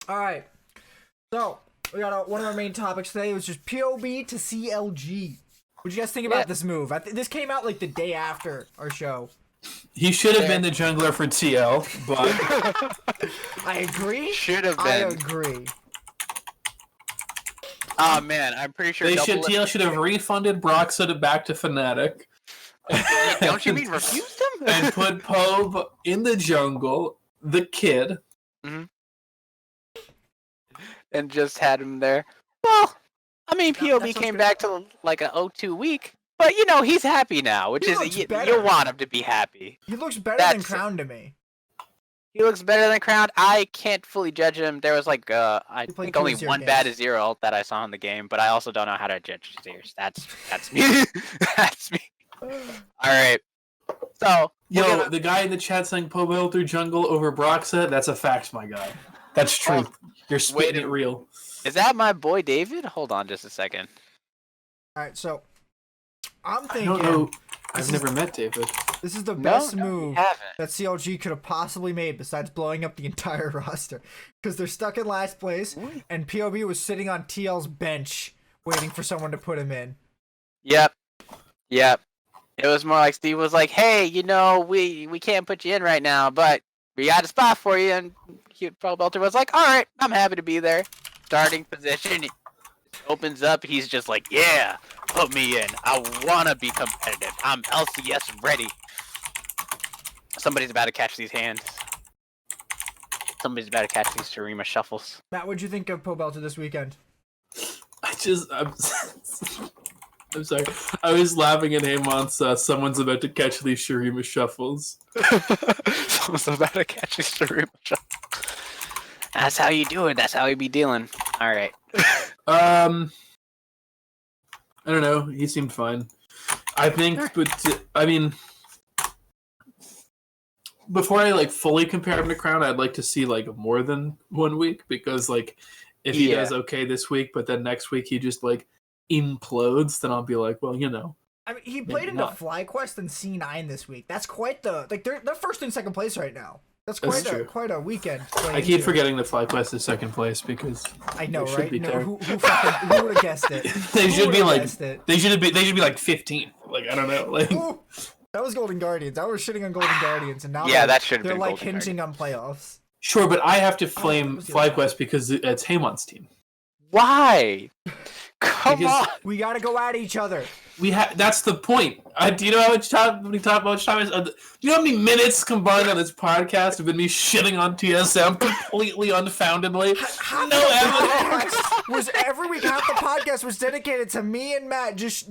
All right. So we got one of our main topics today, which is POB to CLG. What do you guys think about this move? This came out like the day after our show. He should have been the jungler for TL, but I agree. Should have been. I agree. Oh man, I'm pretty sure TL should have refunded Broxah back to Fnatic. Don't you mean refused him? And put POB in the jungle, the kid. Mm-hmm. And just had him there. Well, I mean, POB came back to like an 0-2 week, but you know he's happy now, which is you want him to be happy. He looks better than Crown to me. He looks better than Crown. I can't fully judge him. There was like I think only one bad zero that I saw in the game, but I also don't know how to judge Zeros. That's me. That's me. All right. So the guy in the chat saying POB held through jungle over Broxah, that's a fact, my guy. That's true. You're spitting it real. Is that my boy David? Hold on just a second. All right, so I'm thinking. I don't know. I've never met David. This is the best move that CLG could have possibly made besides blowing up the entire roster. Because they're stuck in last place, and POB was sitting on TL's bench waiting for someone to put him in. Yep. It was more like Steve was like, hey, you know, we can't put you in right now, but we got a spot for you. And Pro Belter was like, all right, I'm happy to be there. Starting position opens up. He's just like, yeah, put me in. I want to be competitive. I'm LCS ready. Somebody's about to catch these hands. Somebody's about to catch these Shurima shuffles. Matt, what'd you think of Pro Belter this weekend? I'm sorry. I was laughing at Amon's someone's about to catch these Shurima shuffles. Someone's about to catch these Shurima shuffles. That's how you do it. That's how you be dealing. All right. I don't know. He seemed fine. I think, but I mean, before I fully compare him to Crown, I'd like to see more than 1 week because if he does okay this week, but then next week he just implodes, then I'll be like, well, you know. I mean, he played into FlyQuest and C9 this week. That's quite the they're first and second place right now. That's quite a weekend. I keep forgetting that FlyQuest is second place because I know, right? Who would have guessed it? They should be they should be 15. I don't know. Ooh, that was Golden Guardians. I was shitting on Golden Guardians, and now that should they're hinging on playoffs. Sure, but I have to flame FlyQuest because it's Haymon's team. Why? Come on. We gotta go at each other. That's the point. Do you know how much time is? Do you know how many minutes combined on this podcast have been me shitting on TSM completely unfoundedly? No evidence. Was every week half the podcast was dedicated to me and Matt just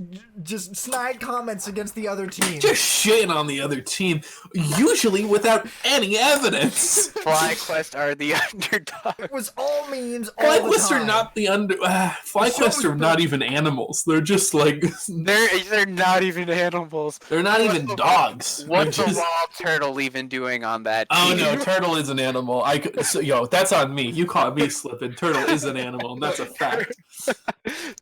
snide comments against the other team. Just shitting on the other team, usually without any evidence. FlyQuest are the underdog. It was all memes. FlyQuest are not the FlyQuest are not even animals. They're just they're not even animals. They're not even dogs. What's the wild turtle even doing on that team? Oh no, turtle is an animal. That's on me. You caught me slipping. Turtle is an animal, and that's a fact.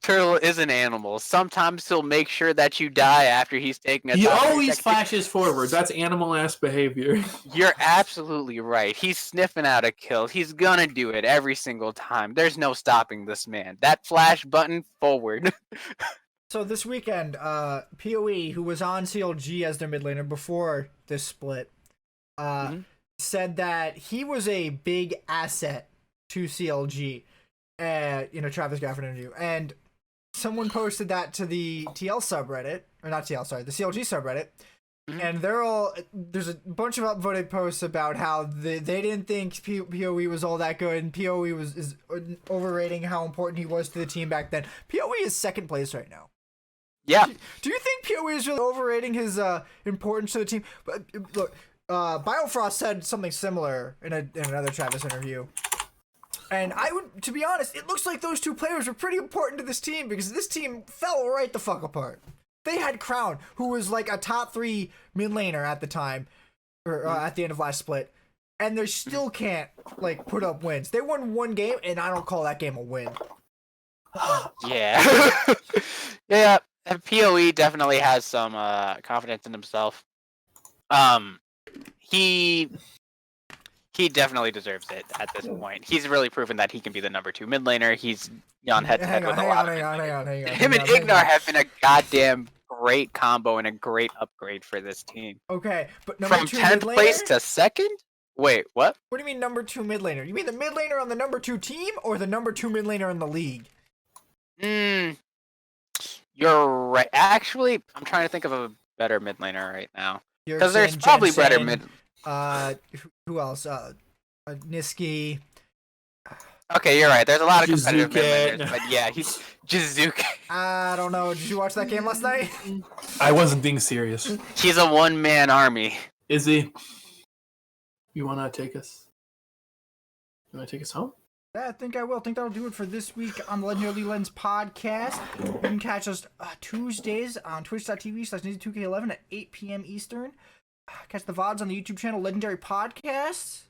Turtle is an animal. Sometimes he'll make sure that you die after he's taking a. He always flashes forward. That's animal-ass behavior. You're absolutely right. He's sniffing out a kill. He's gonna do it every single time. There's no stopping this man. That flash button forward. So this weekend, PoE, who was on CLG as their mid laner before this split, said that he was a big asset to CLG. Travis Gafford interview, and someone posted that to the TL subreddit, or not TL, sorry, the CLG subreddit, and there's a bunch of upvoted posts about how they didn't think PoE was all that good, and PoE is overrating how important he was to the team back then. PoE is second place right now. Yeah. Do you think PoE is really overrating his importance to the team? But look, Biofrost said something similar in another Travis interview. And to be honest, it looks like those two players were pretty important to this team because this team fell right the fuck apart. They had Crown, who was a top 3 mid laner at the time, or at the end of last split, and they still can't put up wins. They won one game, and I don't call that game a win. Yeah. Yeah. And PoE definitely has some confidence in himself. He He definitely deserves it at this point. He's really proven that he can be the number 2 mid laner. He's gone head to head with a lot of mid laners. Him and Ignar have been a goddamn great combo and a great upgrade for this team. Okay, but number From 2 10th mid laner? place to 2nd? Wait, what? What do you mean number 2 mid laner? You mean the mid laner on the number 2 team or the number 2 mid laner in the league? You're right. Actually, I'm trying to think of a better mid laner right now. Because Yerksen, there's probably Jensen, better mid. Who else? Niski. Okay, you're right. There's a lot of competitive Jizuke. mid laners, but yeah, he's Jizuke. I don't know. Did you watch that game last night? I wasn't being serious. He's a one-man army. Is he? You wanna take us? You wanna take us home? Yeah, I think I will. I think that'll do it for this week on the Legendary Lens podcast. You can catch us Tuesdays on twitch.tv/NizzyTV11 at 8 p.m. Eastern. Catch the VODs on the YouTube channel Legendary Podcasts.